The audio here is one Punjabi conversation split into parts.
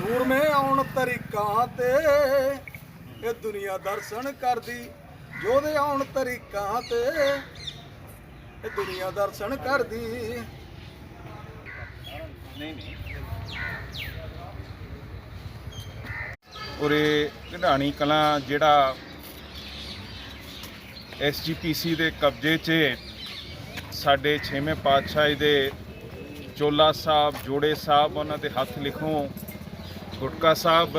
ਸੂਰਮੇ ਆਉਣ ਤਰੀਕਾਂ ਤੇ ਇਹ ਦੁਨੀਆ ਦਰਸ਼ਨ ਕਰਦੀ। ਜੋਧੇ ਆਉਣ ਤਰੀਕਾਂ ਤੇ ਇਹ ਦੁਨੀਆ ਦਰਸ਼ਨ ਕਰਦੀ। ਉਰੇ ਢਾਣੀ ਕਲਾਂ ਜਿਹੜਾ SGPC ਦੇ ਕਬਜ਼ੇ 'ਚ ਸਾਡੇ 6ਵੇਂ ਪਾਤਸ਼ਾਹ ਦੇ ਚੋਲਾ ਸਾਹਿਬ ਜੋੜੇ ਸਾਹਿਬ ਉਹਨਾਂ ਦੇ ਹੱਥ ਲਿਖੋਂ ਗੁਟਕਾ ਸਾਹਿਬ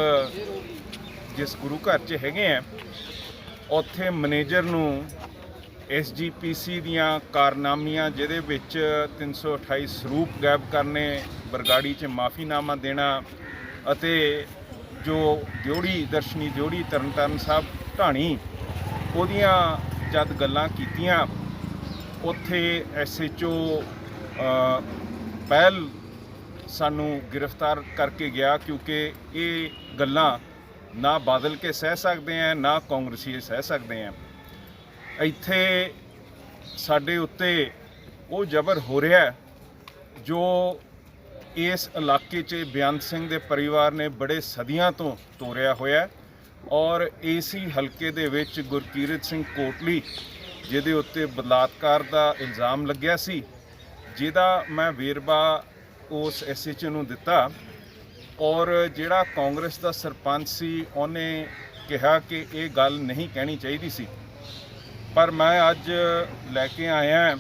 ਜਿਸ ਗੁਰੂ ਘਰ 'ਚ ਹੈਗੇ ਆ ਉੱਥੇ ਮੈਨੇਜਰ ਨੂੰ SGPC ਦੀਆਂ ਕਾਰਨਾਮੀਆਂ ਜਿਹਦੇ ਵਿੱਚ 328 ਸਰੂਪ ਗਾਇਬ ਕਰਨੇ, ਬਰਗਾੜੀ 'ਚ ਮਾਫੀਨਾਮਾ ਦੇਣਾ ਅਤੇ ਜੋ ਦਿਉੜੀ ਦਰਸ਼ਨੀ ਦਿਉੜੀ ਤਰਨਤਾਰਨ ਸਾਹਿਬ ਢਾਣੀ ਉਹਦੀਆਂ ਜਦ ਗੱਲਾਂ ਕੀਤੀਆਂ ਉੱਥੇ SHO ਪਹਿਲ ਸਾਨੂੰ ਗ੍ਰਿਫਤਾਰ ਕਰਕੇ ਗਿਆ, ਕਿਉਂਕਿ ਇਹ ਗੱਲਾਂ ਨਾ ਬਾਦਲ ਕੇ ਸਹਿ ਸਕਦੇ ਆ ਨਾ ਕਾਂਗਰਸੀ ਸਹਿ ਸਕਦੇ ਆ। ਇੱਥੇ ਸਾਡੇ ਉੱਤੇ ਉਹ ਜ਼ਬਰ ਹੋ ਰਿਹਾ ਜੋ ਇਸ ਇਲਾਕੇ 'ਚ ਬੇਅੰਤ ਸਿੰਘ ਦੇ ਪਰਿਵਾਰ ਨੇ ਬੜੇ ਸਦੀਆਂ ਤੋਂ ਤੋਰਿਆ ਹੋਇਆ। ਔਰ ਇਸੇ ਹਲਕੇ ਦੇ ਵਿੱਚ ਗੁਰਕੀਰਤ ਸਿੰਘ ਕੋਟਲੀ ਜਿਹਦੇ ਉੱਤੇ ਬਲਾਤਕਾਰ ਦਾ ਇਲਜ਼ਾਮ ਲੱਗਿਆ ਸੀ, ਜਿਹਦਾ ਮੈਂ ਵੇਰਵਾ ਉਸ SHO ਨੂੰ ਦਿੱਤਾ। ਔਰ ਜਿਹੜਾ ਕਾਂਗਰਸ ਦਾ ਸਰਪੰਚ ਸੀ ਉਹਨੇ ਕਿਹਾ ਕਿ ਇਹ ਗੱਲ ਨਹੀਂ ਕਹਿਣੀ ਚਾਹੀਦੀ ਸੀ, ਪਰ ਮੈਂ ਅੱਜ ਲੈ ਕੇ ਆਇਆ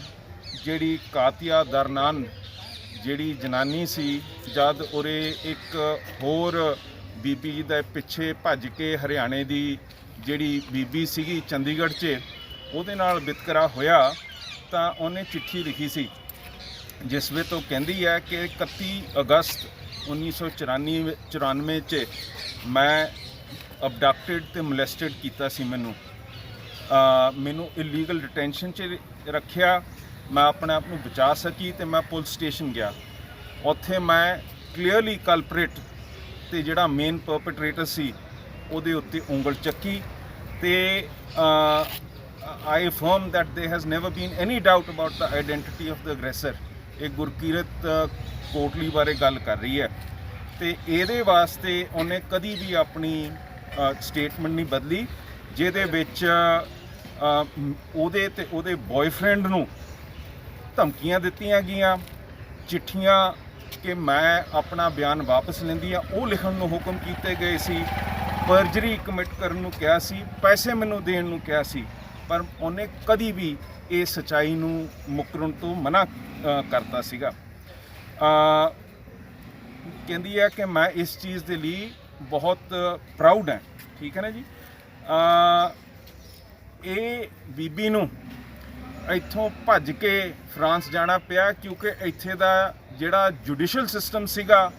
ਜਿਹੜੀ ਕਾਤਿਆ ਦਰਨਾਨ ਜਿਹੜੀ ਜਨਾਨੀ ਸੀ, ਜਦ ਉਰੇ ਇੱਕ ਹੋਰ ਬੀਬੀ ਦੇ ਪਿੱਛੇ ਭੱਜ ਕੇ ਹਰਿਆਣੇ ਦੀ ਜਿਹੜੀ ਬੀਬੀ ਸੀਗੀ ਚੰਡੀਗੜ੍ਹ 'ਚ ਉਹਦੇ ਨਾਲ ਵਿਤਕਰਾ ਹੋਇਆ ਤਾਂ ਉਹਨੇ ਚਿੱਠੀ ਲਿਖੀ ਸੀ ਜਿਸ ਵਿੱਚ ਉਹ ਕਹਿੰਦੀ ਹੈ ਕਿ 31 ਅਗਸਤ 1994 'ਚ ਮੈਂ ਅਬਡਕਟਡ ਤੇ ਮੋਲੈਸਟਡ ਕੀਤਾ ਸੀ। ਮੈਨੂੰ ਇਲੀਗਲ ਡਿਟੈਂਸ਼ਨ 'ਚ ਰੱਖਿਆ। ਮੈਂ ਆਪਣੇ ਆਪ ਨੂੰ ਬਚਾ ਸਕੀ ਤੇ ਮੈਂ ਪੁਲਿਸ ਸਟੇਸ਼ਨ ਗਿਆ। ਉੱਥੇ ਮੈਂ ਕਲੀਅਰਲੀ ਕਲਪਰੇਟ ਤੇ ਜਿਹੜਾ ਮੇਨ ਪਰਪੇਟਰੇਟਰ ਸੀ ਉਹਦੇ ਉੱਤੇ ਉਂਗਲ ਚੱਕੀ ਤੇ I affirm that there has never been any doubt about the identity of the aggressor। ਇਹ ਗੁਰਕੀਰਤ ਕੋਟਲੀ ਬਾਰੇ ਗੱਲ ਕਰ ਰਹੀ ਹੈ ਤੇ ਇਹਦੇ ਵਾਸਤੇ ਉਹਨੇ ਕਦੀ ਵੀ ਆਪਣੀ ਸਟੇਟਮੈਂਟ ਨਹੀਂ ਬਦਲੀ, ਜਿਹਦੇ ਵਿੱਚ ਉਹਦੇ ਤੇ ਉਹਦੇ ਬॉयਫ੍ਰੈਂਡ ਨੂੰ ਧਮਕੀਆਂ ਦਿੱਤੀਆਂ ਗਈਆਂ, ਚਿੱਠੀਆਂ ਕਿ ਮੈਂ ਆਪਣਾ ਬਿਆਨ ਵਾਪਸ ਲੈਂਦੀ ਆ ਉਹ ਲਿਖਣ ਨੂੰ ਹੁਕਮ ਕੀਤੇ ਗਏ ਸੀ, ਪਰਜਰੀ ਕਮਿਟ ਕਰਨ ਨੂੰ ਕਿਹਾ ਸੀ, ਪੈਸੇ ਮੈਨੂੰ ਦੇਣ ਨੂੰ ਕਿਹਾ ਸੀ, ਪਰ ਉਹਨੇ ਕਦੀ ਵੀ ਇਹ ਸੱਚਾਈ ਨੂੰ ਮੁਕਰਨ ਤੋਂ ਮਨਾ ਕਰਤਾ ਸੀਗਾ। ਕਹਿੰਦੀ ਹੈ ਕਿ ਮੈਂ ਇਸ ਚੀਜ਼ ਦੇ ਲਈ ਬਹੁਤ ਪ੍ਰਾਊਡ ਹਾਂ। ਠੀਕ ਹੈ ਨਾ ਜੀ। ਇਹ ਬੀਬੀ ਨੂੰ ਇੱਥੋਂ ਭੱਜ ਕੇ ਫਰਾਂਸ ਜਾਣਾ ਪਿਆ ਕਿਉਂਕਿ ਇੱਥੇ ਦਾ ਜਿਹੜਾ ਜੁਡੀਸ਼ੀਅਲ ਸਿਸਟਮ ਸੀਗਾ,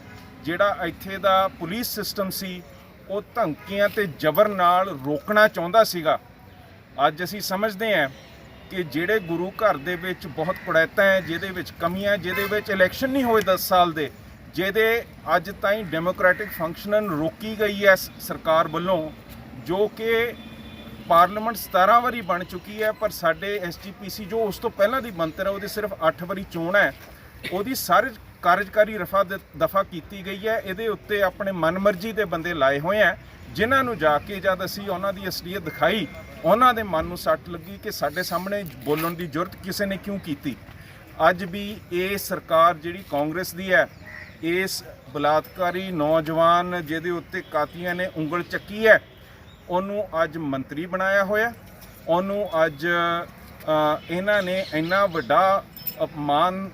ਜਿਹੜਾ ਇੱਥੇ ਦਾ ਪੁਲਿਸ ਸਿਸਟਮ ਸੀ, ਉਹ ਧਮਕੀਆਂ ਤੇ ਜ਼ਬਰ ਨਾਲ ਰੋਕਣਾ ਚਾਹੁੰਦਾ ਸੀਗਾ। ਅੱਜ ਅਸੀਂ ਸਮਝਦੇ ਹਾਂ ਕਿ ਜਿਹੜੇ ਗੁਰੂ ਘਰ ਦੇ ਵਿੱਚ ਬਹੁਤ ਕੁੜੈਤਾਂ ਹੈ, ਜਿਹਦੇ ਵਿੱਚ ਕਮੀਆਂ, ਜਿਹਦੇ ਵਿੱਚ ਇਲੈਕਸ਼ਨ ਨਹੀਂ ਹੋਏ 10 ਸਾਲ ਦੇ, ਜਿਹਦੇ ਅੱਜ ਤਾਈਂ ਡੈਮੋਕ੍ਰੈਟਿਕ ਫੰਕਸ਼ਨਨ ਰੋਕੀ ਗਈ ਹੈ ਸਰਕਾਰ ਵੱਲੋਂ, ਜੋ ਕਿ ਪਾਰਲੀਮੈਂਟ 17 ਵਾਰੀ ਬਣ ਚੁੱਕੀ ਹੈ, ਪਰ ਸਾਡੇ SGPC ਜੋ ਉਸ ਤੋਂ ਪਹਿਲਾਂ ਦੀ ਬਣਤਰ ਹੈ ਉਹਦੀ ਸਿਰਫ 8 ਵਾਰੀ ਚੋਣ ਹੈ, ਉਹਦੀ ਸਾਰੇ ਕਾਰਜਕਾਰੀ ਦਫਾ ਕੀਤੀ ਗਈ ਹੈ। ਇਹਦੇ ਉੱਤੇ ਆਪਣੇ ਮਨਮਰਜ਼ੀ ਦੇ ਬੰਦੇ ਲਾਏ ਹੋਏ ਹੈ, ਜਿਨ੍ਹਾਂ ਨੂੰ ਜਾ ਕੇ ਜਦ ਅਸੀਂ ਉਹਨਾਂ ਦੀ ਅਸਲੀਅਤ ਦਿਖਾਈ ਉਹਨਾਂ ਦੇ ਮਨ ਨੂੰ ਸੱਟ ਲੱਗੀ ਕਿ ਸਾਡੇ ਸਾਹਮਣੇ ਬੋਲਣ ਦੀ ਜ਼ਰੂਰਤ ਕਿਸੇ ਨੇ ਕਿਉਂ ਕੀਤੀ। ਅੱਜ ਵੀ ਇਹ ਸਰਕਾਰ ਜਿਹੜੀ ਕਾਂਗਰਸ ਦੀ ਹੈ, ਇਸ ਬਲਾਤਕਾਰੀ ਨੌਜਵਾਨ ਜਿਹਦੇ ਉੱਤੇ ਕਾਤੀਆਂ ਨੇ ਉਂਗਲ ਚੱਕੀ ਹੈ, ਉਹਨੂੰ ਅੱਜ ਮੰਤਰੀ ਬਣਾਇਆ ਹੋਇਆ। ਉਹਨੂੰ ਅੱਜ ਇਹਨਾਂ ਨੇ ਇੰਨਾ ਵੱਡਾ ਅਪਮਾਨ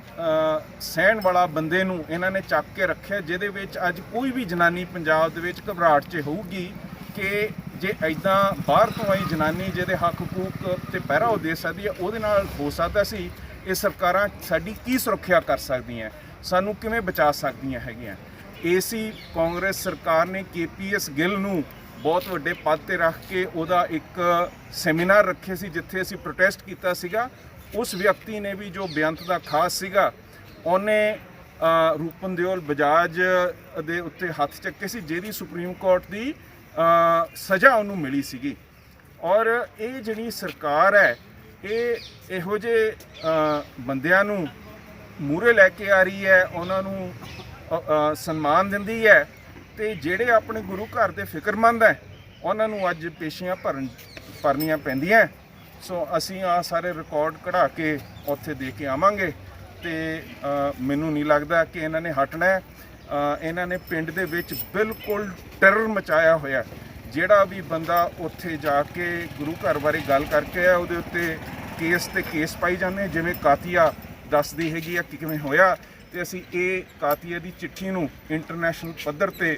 ਸਹਿਣ ਵਾਲਾ ਬੰਦੇ ਨੂੰ ਇਹਨਾਂ ਨੇ ਚੱਕ ਕੇ ਰੱਖਿਆ, ਜਿਹਦੇ ਵਿੱਚ ਅੱਜ ਕੋਈ ਵੀ ਜਨਾਨੀ ਪੰਜਾਬ ਦੇ ਵਿੱਚ ਘਬਰਾਹਟ 'ਚ ਹੋਊਗੀ ਕਿ ਜੇ ਇੱਦਾਂ ਬਾਹਰ ਤੋਂ ਆਈ ਜਨਾਨੀ ਜਿਹਦੇ ਹੱਕ ਹਕੂਕ ਤੇ ਪਹਿਰਾ ਉਹ ਦੇ ਸਕਦੀ ਹੈ, ਉਹਦੇ ਨਾਲ ਹੋ ਸਕਦਾ ਸੀ। ਇਹ ਸਰਕਾਰਾਂ ਸਾਡੀ ਕੀ ਸੁਰੱਖਿਆ ਕਰ ਸਕਦੀਆਂ, ਸਾਨੂੰ ਕਿਵੇਂ ਬਚਾ ਸਕਦੀਆਂ ਹੈਗੀਆਂ। ਏਸੀ ਕਾਂਗਰਸ ਸਰਕਾਰ ਨੇ KPS ਗਿੱਲ ਨੂੰ ਬਹੁਤ ਵੱਡੇ ਪਦ ਤੇ ਰੱਖ ਕੇ ਉਹਦਾ ਇੱਕ ਸੈਮੀਨਾਰ ਰੱਖੇ ਸੀ ਜਿੱਥੇ ਅਸੀਂ ਪ੍ਰੋਟੈਸਟ ਕੀਤਾ ਸੀਗਾ। ਉਸ ਵਿਅਕਤੀ ਨੇ ਵੀ ਜੋ ਬੇਅੰਤ ਦਾ ਖਾਸ ਸੀਗਾ, ਉਹਨੇ ਰੂਪਨ ਦਿਓਲ ਬਜਾਜ ਦੇ ਉੱਤੇ ਹੱਥ ਚੱਕੇ ਸੀ, ਜਿਹਦੀ ਸੁਪਰੀਮ ਕੋਰਟ ਦੀ ਸਜ਼ਾ ਉਹਨੂੰ ਮਿਲੀ ਸੀਗੀ। ਔਰ ਇਹ ਜਿਹੜੀ ਸਰਕਾਰ ਹੈ ਇਹ ਇਹੋ ਜਿਹੇ ਬੰਦਿਆਂ ਨੂੰ ਮੂਹਰੇ ਲੈ ਕੇ ਆ ਰਹੀ ਹੈ, ਉਹਨਾਂ ਨੂੰ ਸਨਮਾਨ ਦਿੰਦੀ ਹੈ ਤੇ ਜਿਹੜੇ ਆਪਣੇ ਗੁਰੂ ਘਰ ਦੇ ਫਿਕਰਮੰਦ ਹੈ ਉਹਨਾਂ ਨੂੰ ਅੱਜ ਪੇਸ਼ੀਆਂ ਭਰਨੀਆਂ ਪੈਂਦੀਆਂ। ਸੋ ਅਸੀਂ ਆ ਸਾਰੇ ਰਿਕਾਰਡ ਕਢਾ ਕੇ ਉੱਥੇ ਦੇ ਕੇ ਆਵਾਂਗੇ ਤੇ ਮੈਨੂੰ ਨਹੀਂ ਲੱਗਦਾ ਕਿ ਇਹਨਾਂ ਨੇ ਹਟਣਾ ਹੈ। ਇਹਨਾਂ ਨੇ ਪਿੰਡ ਦੇ ਵਿੱਚ ਬਿਲਕੁਲ ਟੈਰਰ ਮਚਾਇਆ ਹੋਇਆ। ਜਿਹੜਾ ਵੀ ਬੰਦਾ ਉੱਥੇ ਜਾ ਕੇ ਗੁਰੂ ਘਰ ਬਾਰੇ ਗੱਲ ਕਰਕੇ ਆ ਉਹਦੇ ਉੱਤੇ ਕੇਸ ਪਾਈ ਜਾਂਦੇ, ਜਿਵੇਂ ਕਾਤੀਆ ਦੱਸਦੀ ਹੈਗੀ ਆ ਕਿ ਕਿਵੇਂ ਹੋਇਆ। ਤੇ ਅਸੀਂ ਇਹ ਕਾਤੀਆ ਦੀ ਚਿੱਠੀ ਨੂੰ ਇੰਟਰਨੈਸ਼ਨਲ ਪੱਧਰ ਤੇ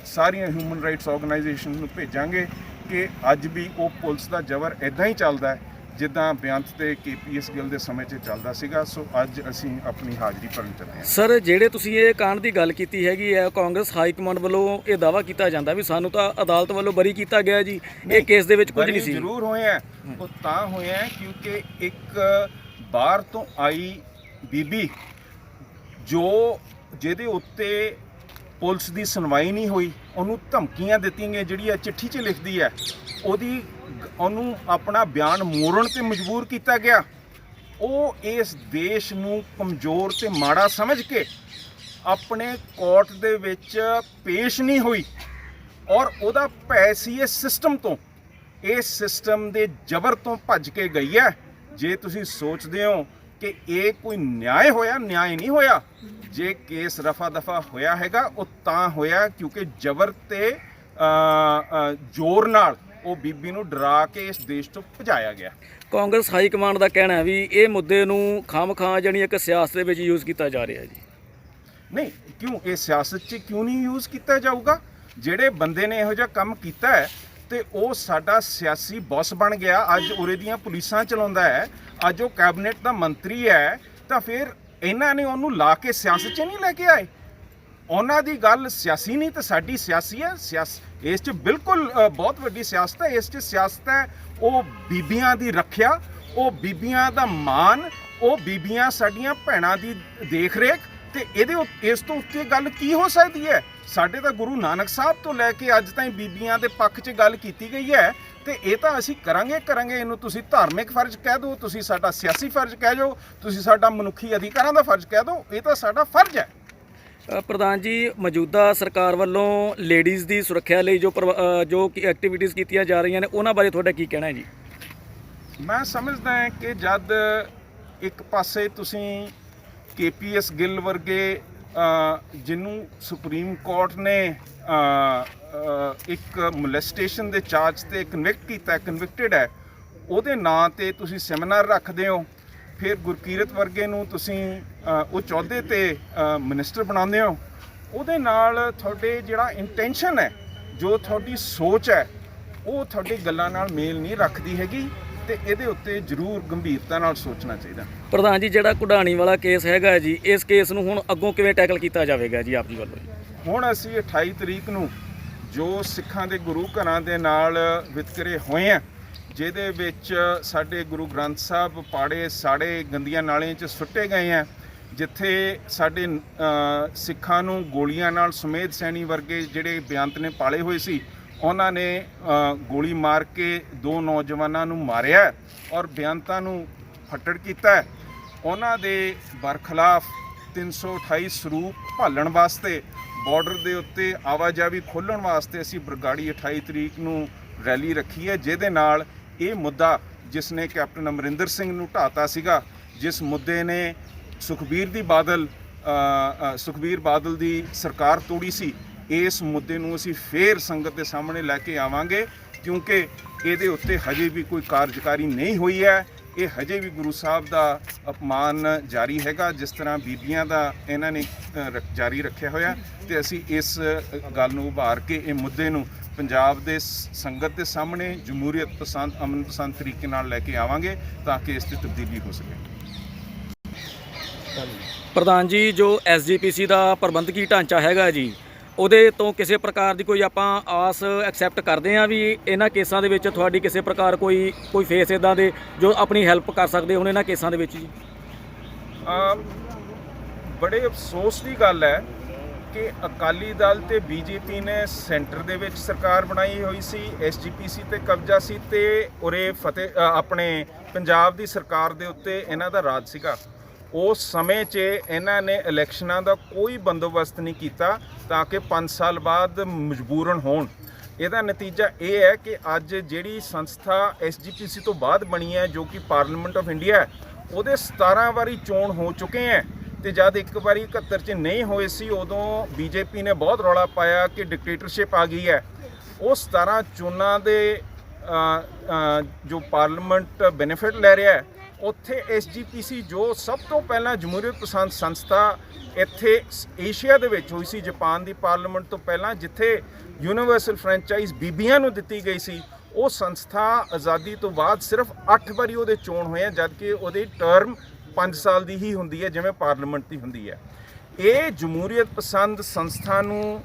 ਸਾਰੀਆਂ ਹਿਊਮਨ ਰਾਈਟਸ ਆਰਗੇਨਾਈਜੇਸ਼ਨ ਨੂੰ ਭੇਜਾਂਗੇ ਕਿ ਅੱਜ ਵੀ ਉਹ ਪੁਲਿਸ ਦਾ ਜ਼ਬਰ ਇੱਦਾਂ ਹੀ ਚੱਲਦਾ ਹੈ ਜਿੱਦਾਂ ਬੇਅੰਤ ਤੇ KPS ਗਿੱਲ ਦੇ ਸਮੇਂ 'ਚ ਚੱਲਦਾ ਸੀਗਾ। ਸੋ ਅੱਜ ਅਸੀਂ ਆਪਣੀ ਹਾਜ਼ਰੀ ਭਰਨ ਚੱਲੇ ਹਾਂ। ਸਰ, ਜਿਹੜੇ ਤੁਸੀਂ ਇਹ ਕਾਂਡ ਦੀ ਗੱਲ ਕੀਤੀ ਹੈਗੀ ਹੈ, ਕਾਂਗਰਸ ਹਾਈ ਕਮਾਂਡ ਵੱਲੋਂ ਇਹ ਦਾਅਵਾ ਕੀਤਾ ਜਾਂਦਾ ਵੀ ਸਾਨੂੰ ਤਾਂ ਅਦਾਲਤ ਵੱਲੋਂ ਬਰੀ ਕੀਤਾ ਗਿਆ ਜੀ, ਇਹ ਕੇਸ ਦੇ ਵਿੱਚ ਕੁਝ ਨਹੀਂ ਸੀ। ਜ਼ਰੂਰ ਹੋਏ ਆ, ਉਹ ਤਾਂ ਹੋਏ ਆ ਕਿਉਂਕਿ ਇੱਕ ਬਾਹਰ ਤੋਂ ਆਈ ਬੀਬੀ ਜਿਹਦੇ ਉੱਤੇ ਪੁਲਿਸ ਦੀ ਸੁਣਵਾਈ ਨਹੀਂ ਹੋਈ, ਉਹਨੂੰ ਧਮਕੀਆਂ ਦਿੱਤੀਆਂ ਗਈਆਂ, ਜਿਹੜੀ ਇਹ ਚਿੱਠੀ 'ਚ ਲਿਖਦੀ ਹੈ ਉਹਨੂੰ ਆਪਣਾ ਬਿਆਨ ਮੋੜਨ ਤੇ ਮਜਬੂਰ ਕੀਤਾ ਗਿਆ। ਉਹ ਇਸ ਦੇਸ਼ ਨੂੰ ਕਮਜ਼ੋਰ ਤੇ ਮਾੜਾ ਸਮਝ ਕੇ ਆਪਣੇ ਕੋਰਟ ਦੇ ਵਿੱਚ ਪੇਸ਼ ਨਹੀਂ ਹੋਈ ਔਰ ਉਹਦਾ ਭੈ ਸੀ ਇਸ ਸਿਸਟਮ ਤੋਂ, ਇਸ ਸਿਸਟਮ ਦੇ ਜ਼ਬਰ ਤੋਂ ਭੱਜ ਕੇ ਗਈ ਹੈ। ਜੇ ਤੁਸੀਂ ਸੋਚਦੇ ਹੋ ਕਿ ਇਹ ਕੋਈ ਨਿਆਂ ਹੋਇਆ, ਨਿਆਂ ਨਹੀਂ ਹੋਇਆ। ਜੇ ਕੇਸ ਰਫਾ ਦਫਾ ਹੋਇਆ ਹੈਗਾ ਉਹ ਤਾਂ ਹੋਇਆ ਕਿਉਂਕਿ ਜ਼ਬਰ ਤੇ ਜ਼ੋਰ ਨਾਲ ਉਹ ਬੀਬੀ ਨੂੰ ਡਰਾ ਕੇ ਇਸ ਦੇਸ਼ ਤੋਂ ਭਜਾਇਆ ਗਿਆ। ਕਾਂਗਰਸ ਹਾਈ ਕਮਾਂਡ ਦਾ ਕਹਿਣਾ ਹੈ ਵੀ ਇਹ ਮੁੱਦੇ ਨੂੰ ਖਾਮਖਾਂ ਜਾਣੀ ਇੱਕ ਸਿਆਸਤ ਦੇ ਵਿੱਚ ਯੂਜ਼ ਕੀਤਾ ਜਾ ਰਿਹਾ ਜੀ। ਨਹੀਂ, ਕਿਉਂ ਇਹ ਸਿਆਸਤ 'ਚ ਕਿਉਂ ਨਹੀਂ ਯੂਜ਼ ਕੀਤਾ ਜਾਊਗਾ? ਜਿਹੜੇ ਬੰਦੇ ਨੇ ਇਹੋ ਜਿਹਾ ਕੰਮ ਕੀਤਾ ਹੈ ਤੇ ਉਹ ਸਾਡਾ ਸਿਆਸੀ ਬੌਸ ਬਣ ਗਿਆ, ਅੱਜ ਉਰੇ ਦੀਆਂ ਪੁਲਿਸਾਂ ਚਲਾਉਂਦਾ ਹੈ, ਅੱਜ ਉਹ ਕੈਬਨਿਟ ਦਾ ਮੰਤਰੀ ਹੈ, ਤਾਂ ਫਿਰ ਇਹਨਾਂ ਨੇ ਉਹਨੂੰ ਲਾ ਕੇ ਸਿਆਸਤ 'ਚ ਨਹੀਂ ਲੈ ਕੇ ਆਏ। ਉਹਨਾਂ ਦੀ ਗੱਲ ਸਿਆਸੀ ਨਹੀਂ ਤੇ ਸਾਡੀ ਸਿਆਸੀ ਹੈ। ਇਸ 'ਚ ਬਿਲਕੁਲ ਬਹੁਤ ਵੱਡੀ ਸਿਆਸਤ ਹੈ। ਇਸ 'ਚ ਸਿਆਸਤ ਹੈ ਉਹ ਬੀਬੀਆਂ ਦੀ ਰੱਖਿਆ, ਉਹ ਬੀਬੀਆਂ ਦਾ ਮਾਣ, ਉਹ ਬੀਬੀਆਂ ਸਾਡੀਆਂ ਭੈਣਾਂ ਦੀ ਦੇਖ ਰੇਖ। ਤੇ ਇਸ ਤੋਂ ਉੱਤੇ ਗੱਲ ਕੀ ਹੋ ਸਕਦੀ ਹੈ? ਸਾਡੇ ਤਾਂ ਗੁਰੂ ਨਾਨਕ ਸਾਹਿਬ ਤੋਂ ਲੈ ਕੇ ਅੱਜ ਤਾਈਂ ਬੀਬੀਆਂ ਦੇ ਪੱਖ 'ਚ ਗੱਲ ਕੀਤੀ ਗਈ ਹੈ ਤੇ ਇਹ ਤਾਂ ਅਸੀਂ ਕਰਾਂਗੇ। ਇਹਨੂੰ ਤੁਸੀਂ ਧਾਰਮਿਕ ਫਰਜ਼ ਕਹਿ ਦਿਓ, ਤੁਸੀਂ ਸਾਡਾ ਸਿਆਸੀ ਫਰਜ਼ ਕਹਿ ਦਿਓ, ਤੁਸੀਂ ਸਾਡਾ ਮਨੁੱਖੀ ਅਧਿਕਾਰਾਂ ਦਾ ਫਰਜ਼ ਕਹਿ ਦਿਓ, ਇਹ ਤਾਂ ਸਾਡਾ ਫਰਜ਼ ਹੈ। ਪ੍ਰਧਾਨ ਜੀ, ਮੌਜੂਦਾ ਸਰਕਾਰ ਵੱਲੋਂ ਲੇਡੀਜ਼ ਦੀ ਸੁਰੱਖਿਆ ਲਈ ਜੋ ਐਕਟੀਵਿਟੀਜ਼ ਕੀਤੀਆਂ ਜਾ ਰਹੀਆਂ ਨੇ ਉਹਨਾਂ ਬਾਰੇ ਤੁਹਾਡਾ ਕੀ ਕਹਿਣਾ ਹੈ ਜੀ? ਮੈਂ ਸਮਝਦਾ ਹਾਂ ਕਿ ਜਦ ਇੱਕ ਪਾਸੇ ਤੁਸੀਂ KPS ਗਿੱਲ ਵਰਗੇ ਜਿਹਨੂੰ ਸੁਪਰੀਮ ਕੋਰਟ ਨੇ ਇੱਕ ਮੋਲੈਸਟੇਸ਼ਨ ਦੇ ਚਾਰਜ ਤੇ ਕਨਵਿਕਟਡ ਹੈ, ਉਹਦੇ ਨਾਂ ਤੇ ਤੁਸੀਂ ਸੈਮੀਨਾਰ ਰੱਖਦੇ ਹੋ। ਫਿਰ ਗੁਰਕੀਰਤ ਵਰਗੇ ਨੂੰ ਤੁਸੀਂ ਉਹ ਚੌਧੇ ਤੇ ਮਿਨਿਸਟਰ ਬਣਾਉਂਦੇ ਹੋ। ਉਹਦੇ ਨਾਲ ਤੁਹਾਡੇ ਜਿਹੜਾ ਇੰਟੈਂਸ਼ਨ ਹੈ, ਜੋ ਤੁਹਾਡੀ ਸੋਚ ਹੈ, ਉਹ ਤੁਹਾਡੀ ਗੱਲਾਂ ਨਾਲ ਮੇਲ ਨਹੀਂ ਰੱਖਦੀ ਹੈਗੀ ਤੇ ਇਹਦੇ ਉੱਤੇ ਜ਼ਰੂਰ ਗੰਭੀਰਤਾ ਨਾਲ ਸੋਚਣਾ ਚਾਹੀਦਾ। ਪ੍ਰਧਾਨ ਜੀ, ਜਿਹੜਾ ਕੁਢਾਣੀ ਵਾਲਾ ਕੇਸ ਹੈਗਾ ਜੀ, ਇਸ ਕੇਸ ਨੂੰ ਹੁਣ ਅੱਗੋਂ ਕਿਵੇਂ ਟੈਕਲ ਕੀਤਾ ਜਾਵੇਗਾ ਜੀ ਆਪ ਜੀ ਵੱਲੋਂ? ਹੁਣ ਅਸੀਂ 28 ਤਰੀਕ ਨੂੰ ਜੋ ਸਿੱਖਾਂ ਦੇ ਗੁਰੂ ਘਰਾਂ ਦੇ ਨਾਲ ਵਿਤਕਰੇ ਹੋਏ ਆ, ਜਿਹਦੇ ਵਿੱਚ ਸਾਡੇ ਗੁਰੂ ਗ੍ਰੰਥ ਸਾਹਿਬ ਪਾੜੇ ਸਾੜੇ ਗੰਦੀਆਂ ਨਾਲੀਆਂ 'ਚ ਸੁੱਟੇ ਗਏ ਆ, ਜਿੱਥੇ ਸਾਡੇ ਸਿੱਖਾਂ ਨੂੰ ਗੋਲੀਆਂ ਨਾਲ ਸੁਮੇਧ ਸੈਣੀ ਵਰਗੇ ਜਿਹੜੇ ਬੇਅੰਤ ਨੇ ਪਾਲੇ ਹੋਏ ਸੀ, ਉਹਨਾਂ ਨੇ ਗੋਲੀ ਮਾਰ ਕੇ 2 ਨੌਜਵਾਨਾਂ ਨੂੰ ਮਾਰਿਆ ਔਰ ਬੇਅੰਤਾਂ ਨੂੰ ਫੱਟੜ ਕੀਤਾ। ਉਹਨਾਂ ਦੇ ਬਰਖਲਾਫ 328 ਸਰੂਪ ਭਾਲਣ ਵਾਸਤੇ, ਬਾਰਡਰ ਦੇ ਉੱਤੇ ਆਵਾਜਾਈ ਖੋਲ੍ਹਣ ਵਾਸਤੇ ਅਸੀਂ ਬਰਗਾੜੀ 28 ਤਰੀਕ ਨੂੰ ਰੈਲੀ ਰੱਖੀ ਹੈ, ਜਿਹਦੇ ਨਾਲ ਇਹ ਮੁੱਦਾ ਜਿਸ ਨੇ ਕੈਪਟਨ ਅਮਰਿੰਦਰ ਸਿੰਘ ਨੂੰ ਢਾਤਾ ਸੀਗਾ, ਜਿਸ ਮੁੱਦੇ ਨੇ ਸੁਖਬੀਰ ਬਾਦਲ ਦੀ ਸਰਕਾਰ ਤੋੜੀ ਸੀ, ਇਸ ਮੁੱਦੇ ਨੂੰ ਅਸੀਂ ਫੇਰ ਸੰਗਤ ਦੇ ਸਾਹਮਣੇ ਲੈ ਕੇ ਆਵਾਂਗੇ ਕਿਉਂਕਿ ਇਹਦੇ ਉੱਤੇ ਹਜੇ ਵੀ ਕੋਈ ਕਾਰਜਕਾਰੀ ਨਹੀਂ ਹੋਈ ਹੈ। ਇਹ ਹਜੇ ਵੀ ਗੁਰੂ ਸਾਹਿਬ ਦਾ ਅਪਮਾਨ ਜਾਰੀ ਹੈਗਾ, ਜਿਸ ਤਰ੍ਹਾਂ ਬੀਬੀਆਂ ਦਾ ਇਹਨਾਂ ਨੇ ਜਾਰੀ ਰੱਖਿਆ ਹੋਇਆ। ਤੇ ਅਸੀਂ ਇਸ ਗੱਲ ਨੂੰ ਉਭਾਰ ਕੇ ਇਹ ਮੁੱਦੇ ਨੂੰ ਪੰਜਾਬ ਦੇ ਸੰਗਤ ਦੇ ਸਾਹਮਣੇ ਜਮਹੂਰੀਅਤ ਪਸੰਦ, ਅਮਨ ਪਸੰਦ ਤਰੀਕੇ ਨਾਲ ਲੈ ਕੇ ਆਵਾਂਗੇ ਤਾਂ ਕਿ ਇਸ 'ਤੇ ਤਬਦੀਲੀ ਹੋ ਸਕੇ। ਪ੍ਰਧਾਨ ਜੀ, ਜੋ SGPC ਦਾ ਪ੍ਰਬੰਧਕੀ ਢਾਂਚਾ ਹੈਗਾ ਜੀ, ਉਹਦੇ ਤੋਂ ਕਿਸੇ ਪ੍ਰਕਾਰ ਦੀ ਕੋਈ ਆਪਾਂ ਆਸ ਐਕਸੈਪਟ ਕਰਦੇ ਹਾਂ ਵੀ ਇਹਨਾਂ ਕੇਸਾਂ ਦੇ ਵਿੱਚ ਤੁਹਾਡੀ ਕਿਸੇ ਪ੍ਰਕਾਰ ਕੋਈ ਫੇਸ ਇੱਦਾਂ ਦੇ ਜੋ ਆਪਣੀ ਹੈਲਪ ਕਰ ਸਕਦੇ ਹੁਣ ਇਹਨਾਂ ਕੇਸਾਂ ਦੇ ਵਿੱਚ ਜੀ? ਬੜੇ ਅਫਸੋਸ ਦੀ ਗੱਲ ਹੈ ਕਿ ਅਕਾਲੀ ਦਲ ਤੇ BJP ਨੇ ਸੈਂਟਰ ਦੇ ਵਿੱਚ ਸਰਕਾਰ ਬਣਾਈ ਹੋਈ ਸੀ, SGPC ਤੇ ਕਬਜ਼ਾ ਸੀ ਤੇ ਉਰੇ ਆਪਣੇ ਪੰਜਾਬ ਦੀ ਸਰਕਾਰ ਦੇ ਉੱਤੇ ਇਹਨਾਂ ਦਾ ਰਾਜ ਸੀਗਾ। ਉਸ ਸਮੇਂ 'ਚ ਇਹਨਾਂ ਨੇ ਇਲੈਕਸ਼ਨਾਂ ਦਾ ਕੋਈ ਬੰਦੋਬਸਤ ਨਹੀਂ ਕੀਤਾ ਤਾਂ ਕਿ 5 ਸਾਲ ਬਾਅਦ ਮਜਬੂਰਨ ਹੋਣ। ਇਹਦਾ ਨਤੀਜਾ ਇਹ ਹੈ ਕਿ ਅੱਜ ਜਿਹੜੀ ਸੰਸਥਾ SGPC ਤੋਂ ਬਾਅਦ ਬਣੀ ਹੈ, ਜੋ ਕਿ ਪਾਰਲੀਮੈਂਟ ਆਫ ਇੰਡੀਆ ਹੈ, ਉਹਦੇ 17 ਵਾਰੀ ਚੋਣ ਹੋ ਚੁੱਕੇ ਹੈ ਤੇ ਜਦ ਇੱਕ ਵਾਰੀ 71 'ਚ ਨਹੀਂ ਹੋਏ ਸੀ, ਉਦੋਂ BJP ਨੇ ਬਹੁਤ ਰੌਲਾ ਪਾਇਆ ਕਿ ਡਿਕਟੇਟਰਸ਼ਿਪ ਆ ਗਈ ਹੈ। ਉਹ 17 ਚੋਣਾਂ ਦੇ ਜੋ ਪਾਰਲੀਮੈਂਟ ਬੈਨੀਫਿਟ ਲੈ ਰਿਹਾ ਹੈ, ਉੱਥੇ SGPC ਜੋ ਸਭ ਤੋਂ ਪਹਿਲਾਂ ਜਮਹੂਰੀਅਤ ਪਸੰਦ ਸੰਸਥਾ ਇੱਥੇ ਏਸ਼ੀਆ ਦੇ ਵਿੱਚ ਹੋਈ ਸੀ, ਜਾਪਾਨ ਦੀ ਪਾਰਲੀਮੈਂਟ ਤੋਂ ਪਹਿਲਾਂ, ਜਿੱਥੇ ਯੂਨੀਵਰਸਲ ਫਰੈਂਚਾਈਜ਼ ਬੀਬੀਆਂ ਨੂੰ ਦਿੱਤੀ ਗਈ ਸੀ, ਉਹ ਸੰਸਥਾ ਆਜ਼ਾਦੀ ਤੋਂ ਬਾਅਦ ਸਿਰਫ 8 ਵਾਰੀ ਉਹਦੇ ਚੋਣ ਹੋਏ ਆ, ਜਦਕਿ ਉਹਦੀ ਟਰਮ 5 ਸਾਲ ਦੀ ਹੀ ਹੁੰਦੀ ਹੈ ਜਿਵੇਂ ਪਾਰਲੀਮੈਂਟ ਦੀ ਹੁੰਦੀ ਹੈ। ਇਹ ਜਮਹੂਰੀਅਤ ਪਸੰਦ ਸੰਸਥਾ ਨੂੰ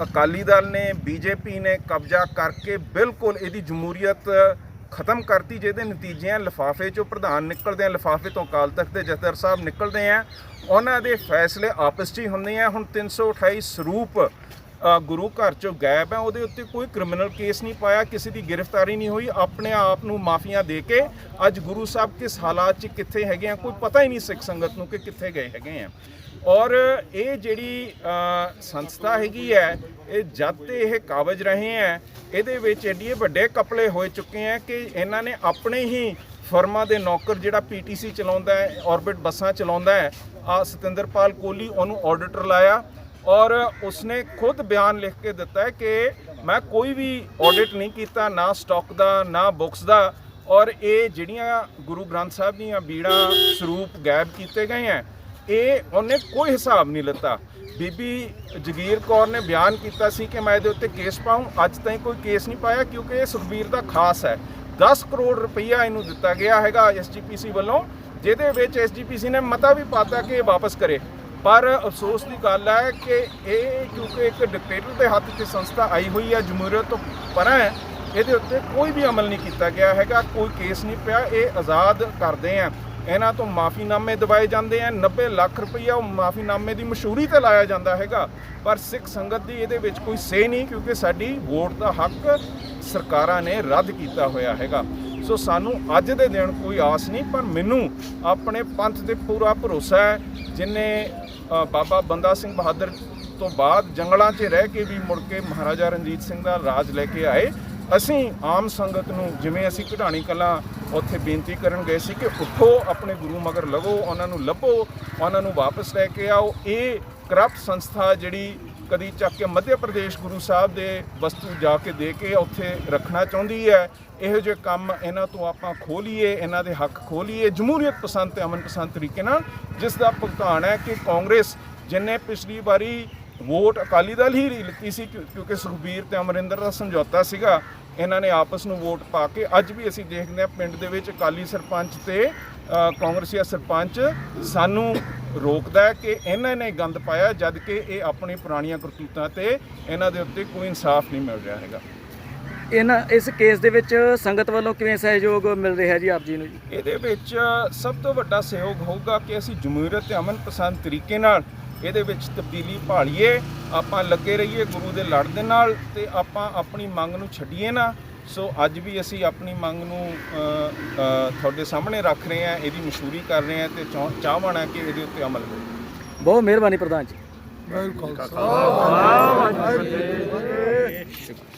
ਅਕਾਲੀ ਦਲ ਨੇ, BJP ਨੇ ਕਬਜ਼ਾ ਕਰਕੇ ਬਿਲਕੁਲ ਇਹਦੀ ਜਮਹੂਰੀਅਤ ਖਤਮ ਕਰਤੀ, ਜਿਹਦੇ ਨਤੀਜੇ ਆ ਲਿਫਾਫੇ 'ਚੋਂ ਪ੍ਰਧਾਨ ਨਿਕਲਦੇ ਆ, ਲਿਫਾਫੇ ਤੋਂ ਅਕਾਲ ਤਖਤ ਦੇ ਜਥੇਦਾਰ ਸਾਹਿਬ ਨਿਕਲਦੇ ਆ, ਉਹਨਾਂ ਦੇ ਫੈਸਲੇ ਆਪਸ 'ਚ ਹੀ ਹੁੰਦੇ ਆ। ਹੁਣ 328 ਸਰੂਪ ਗੁਰੂ ਘਰ 'ਚੋਂ ਗਾਇਬ ਹੈ, ਉਹਦੇ ਉੱਤੇ ਕੋਈ ਕ੍ਰਿਮੀਨਲ ਕੇਸ ਨਹੀਂ ਪਾਇਆ, ਕਿਸੇ ਦੀ ਗ੍ਰਿਫਤਾਰੀ ਨਹੀਂ ਹੋਈ, ਆਪਣੇ ਆਪ ਨੂੰ ਮਾਫੀਆਂ ਦੇ ਕੇ ਅੱਜ ਗੁਰੂ ਸਾਹਿਬ ਕਿਸ ਹਾਲਾਤ 'ਚ ਕਿੱਥੇ ਹੈਗੇ ਆ ਕੋਈ ਪਤਾ ਹੀ ਨਹੀਂ ਸਿੱਖ ਸੰਗਤ ਨੂੰ ਕਿ ਕਿੱਥੇ ਗਏ ਹੈਗੇ ਆ। ਔਰ ਇਹ ਜਿਹੜੀ ਸੰਸਥਾ ਹੈਗੀ ਹੈ, ਇਹ ਜਦ ਤੇ ਇਹ ਕਾਬਜ ਰਹੇ ਹੈ, ਇਹਦੇ ਵਿੱਚ ਐਡੇ ਵੱਡੇ ਕਪੜੇ ਹੋਏ ਚੁੱਕੇ ਹੈ ਕਿ ਇਹਨਾਂ ਨੇ ਆਪਣੇ ਹੀ ਫਰਮਾਂ ਦੇ ਨੌਕਰ, ਜਿਹੜਾ PTC ਚਲਾਉਂਦਾ ਹੈ, ਔਰਬਿਟ ਬੱਸਾਂ ਚਲਾਉਂਦਾ ਹੈ, ਸਤਿੰਦਰਪਾਲ ਕੋਹਲੀ, ਉਹਨੂੰ ਆਡੀਟਰ ਲਾਇਆ ਔਰ ਉਸਨੇ ਖੁਦ ਬਿਆਨ ਲਿਖ ਕੇ ਦਿੱਤਾ ਹੈ ਕਿ ਮੈਂ ਕੋਈ ਵੀ ਆਡਿਟ ਨਹੀਂ ਕੀਤਾ, ਨਾ ਸਟਾਕ ਦਾ ਨਾ ਬੁੱਕਸ ਦਾ, ਔਰ ਇਹ ਜਿਹੜੀਆਂ ਗੁਰੂ ਗ੍ਰੰਥ ਸਾਹਿਬ ਦੀਆਂ ਬੀੜਾਂ ਸਰੂਪ ਗਾਇਬ ਕੀਤੇ ਗਏ ਹੈ, ਇਹ ਉਹਨੇ ਕੋਈ ਹਿਸਾਬ ਨਹੀਂ ਲਿੱਤਾ। ਬੀਬੀ ਜਗੀਰ ਕੌਰ ਨੇ ਬਿਆਨ ਕੀਤਾ ਸੀ ਕਿ ਮੈਂ ਇਹਦੇ ਉੱਤੇ ਕੇਸ ਪਾऊं, ਅੱਜ ਤਾਈਂ ਕੋਈ ਕੇਸ ਨਹੀਂ ਪਾਇਆ ਕਿਉਂਕਿ ਇਹ ਸੁਖਬੀਰ ਦਾ ਖਾਸ ਹੈ। 10 ਕਰੋੜ ਰੁਪਈਆ ਇਹਨੂੰ ਦਿੱਤਾ ਗਿਆ ਹੈਗਾ SGPC ਵੱਲੋਂ, ਜਿਹਦੇ ਵਿੱਚ SGPC ਨੇ ਮਤਾ ਵੀ ਪਾਤਾ ਕਿ ਇਹ ਵਾਪਸ ਕਰੇ। ਪਰ ਅਫਸੋਸ ਦੀ ਗੱਲ ਹੈ ਕਿ ਇਹ ਕਿਉਂਕਿ ਇੱਕ ਡਿਕਟੇਟਰ ਦੇ ਹੱਥ 'ਚ ਸੰਸਥਾ ਆਈ ਹੋਈ ਹੈ, ਜਮਹੂਰੀਅਤ ਤੋਂ ਪਰਾਂ ਹੈ, ਇਹਦੇ ਉੱਤੇ ਕੋਈ ਵੀ ਅਮਲ ਨਹੀਂ ਕੀਤਾ ਗਿਆ ਹੈਗਾ, ਕੋਈ ਕੇਸ ਨਹੀਂ ਪਿਆ। ਇਹ ਆਜ਼ਾਦ ਕਰਦੇ ਆ, ਇਹਨਾਂ ਤੋਂ ਮਾਫੀਨਾਮੇ ਦਵਾਏ ਜਾਂਦੇ ਆ, 90 ਲੱਖ ਰੁਪਈਆ ਉਹ ਮਾਫੀਨਾਮੇ ਦੀ ਮਸ਼ਹੂਰੀ ਤੇ ਲਾਇਆ ਜਾਂਦਾ ਹੈਗਾ, ਪਰ ਸਿੱਖ ਸੰਗਤ ਦੀ ਇਹਦੇ ਵਿੱਚ ਕੋਈ ਸੇ ਨਹੀਂ, ਕਿਉਂਕਿ ਸਾਡੀ ਵੋਟ ਦਾ ਹੱਕ ਸਰਕਾਰਾਂ ਨੇ ਰੱਦ ਕੀਤਾ ਹੋਇਆ ਹੈਗਾ। ਸੋ ਸਾਨੂੰ ਅੱਜ ਦੇ ਦਿਨ ਕੋਈ ਆਸ ਨਹੀਂ, ਪਰ ਮੈਨੂੰ ਆਪਣੇ ਪੰਥ ਤੇ ਪੂਰਾ ਭਰੋਸਾ ਹੈ, ਜਿਨੇ ਬਾਬਾ ਬੰਦਾ ਸਿੰਘ ਬਹਾਦਰ ਤੋਂ ਬਾਅਦ ਜੰਗਲਾਂ 'ਚ ਰਹਿ ਕੇ ਵੀ ਮੁੜ ਕੇ ਮਹਾਰਾਜਾ ਰਣਜੀਤ ਸਿੰਘ ਦਾ ਰਾਜ ਲੈ ਕੇ ਆਏ। ਅਸੀਂ ਆਮ ਸੰਗਤ ਨੂੰ, ਜਿਵੇਂ ਅਸੀਂ ਘਟਾਣੀ ਕਲਾਂ ਉੱਥੇ ਬੇਨਤੀ ਕਰਨ ਗਏ ਸੀ ਕਿ ਉੱਠੋ, ਆਪਣੇ ਗੁਰੂ ਮਗਰ ਲੱਗੋ, ਉਹਨਾਂ ਨੂੰ ਲੱਭੋ, ਉਹਨਾਂ ਨੂੰ ਵਾਪਸ ਲੈ ਕੇ ਆਓ। ਇਹ ਕਰਪਟ ਸੰਸਥਾ ਜਿਹੜੀ ਕਦੀ ਚੱਕ ਕੇ ਮੱਧ ਪ੍ਰਦੇਸ਼ ਗੁਰੂ ਸਾਹਿਬ ਦੇ ਵਸਤੂ ਜਾ ਕੇ ਦੇ ਕੇ ਉੱਥੇ ਰੱਖਣਾ ਚਾਹੁੰਦੀ ਹੈ, ਇਹੋ ਜਿਹੇ ਕੰਮ ਇਹਨਾਂ ਤੋਂ ਆਪਾਂ ਖੋਹ ਲਈਏ, ਇਹਨਾਂ ਦੇ ਹੱਕ ਖੋਹ ਲਈਏ ਜਮਹੂਰੀਅਤ ਪਸੰਦ ਤੇ ਅਮਨ ਪਸੰਦ ਤਰੀਕੇ ਨਾਲ, ਜਿਸ ਦਾ ਭੁਗਤਾਨ ਹੈ ਕਿ ਕਾਂਗਰਸ ਜਿੰਨੇ ਪਿਛਲੀ ਵਾਰੀ ਵੋਟ ਅਕਾਲੀ ਦਲ ਹੀ ਲਿੱਤੀ ਸੀ, ਕਿਉਂਕਿ ਸੁਖਬੀਰ ਤੇ ਅਮਰਿੰਦਰ ਦਾ ਸਮਝੌਤਾ ਸੀਗਾ, ਇਹਨਾਂ ਨੇ ਆਪਸ ਨੂੰ ਵੋਟ ਪਾ ਕੇ, ਅੱਜ ਵੀ ਅਸੀਂ ਦੇਖਦੇ ਹਾਂ ਪਿੰਡ ਦੇ ਵਿੱਚ ਅਕਾਲੀ ਸਰਪੰਚ ਤੇ ਕਾਂਗਰਸੀਆ ਸਰਪੰਚ ਸਾਨੂੰ ਰੋਕਦਾ ਹੈ ਕਿ ਇਹਨਾਂ ਨੇ ਗੰਦ ਪਾਇਆ, ਜਦ ਕਿ ਇਹ ਆਪਣੀ ਪੁਰਾਣੀਆਂ ਕਰਤੂਤਾਂ ਤੇ ਇਹਨਾਂ ਦੇ ਉੱਤੇ ਕੋਈ ਇਨਸਾਫ ਨਹੀਂ ਮਿਲ ਰਿਹਾ ਹੈਗਾ। ਇਸ ਕੇਸ ਦੇ ਵਿੱਚ ਸੰਗਤ ਵੱਲੋਂ ਕਿਵੇਂ ਸਹਿਯੋਗ ਮਿਲ ਰਿਹਾ ਜੀ ਆਪ ਜੀ ਨੂੰ? ਜੀ ਇਹਦੇ ਵਿੱਚ ਸਭ ਤੋਂ ਵੱਡਾ ਸਹਿਯੋਗ ਹੋਊਗਾ ਕਿ ਅਸੀਂ ਜਮਹੂਰੀਅਤ ਤੇ ਅਮਨ ਪਸੰਦ ਤਰੀਕੇ ਨਾਲ ਇਹਦੇ ਵਿੱਚ ਤਬਦੀਲੀ ਭਾਲੀਏ, ਆਪਾਂ ਲੱਗੇ ਰਹੀਏ ਗੁਰੂ ਦੇ ਲੜ ਦੇ ਨਾਲ, ਤੇ ਆਪਾਂ ਆਪਣੀ ਮੰਗ ਨੂੰ ਛੱਡੀਏ ਨਾ। ਸੋ ਅੱਜ ਵੀ ਅਸੀਂ ਆਪਣੀ ਮੰਗ ਨੂੰ ਤੁਹਾਡੇ ਸਾਹਮਣੇ ਰੱਖ ਰਹੇ ਹਾਂ, ਇਹਦੀ ਮਸ਼ਹੂਰੀ ਕਰ ਰਹੇ ਹਾਂ ਤੇ ਚਾਹਵਾਨ ਹੈ ਕਿ ਇਹਦੇ ਉੱਤੇ ਅਮਲ ਹੋਵੇ। ਬਹੁਤ ਮਿਹਰਬਾਨੀ ਪ੍ਰਧਾਨ ਜੀ। ਵਾਹਿਗੁਰੂ ਖਾਲਸਾ ਵਾਹਿਗੁਰੂ ਜੀ ਕੀ ਫਤਿਹ।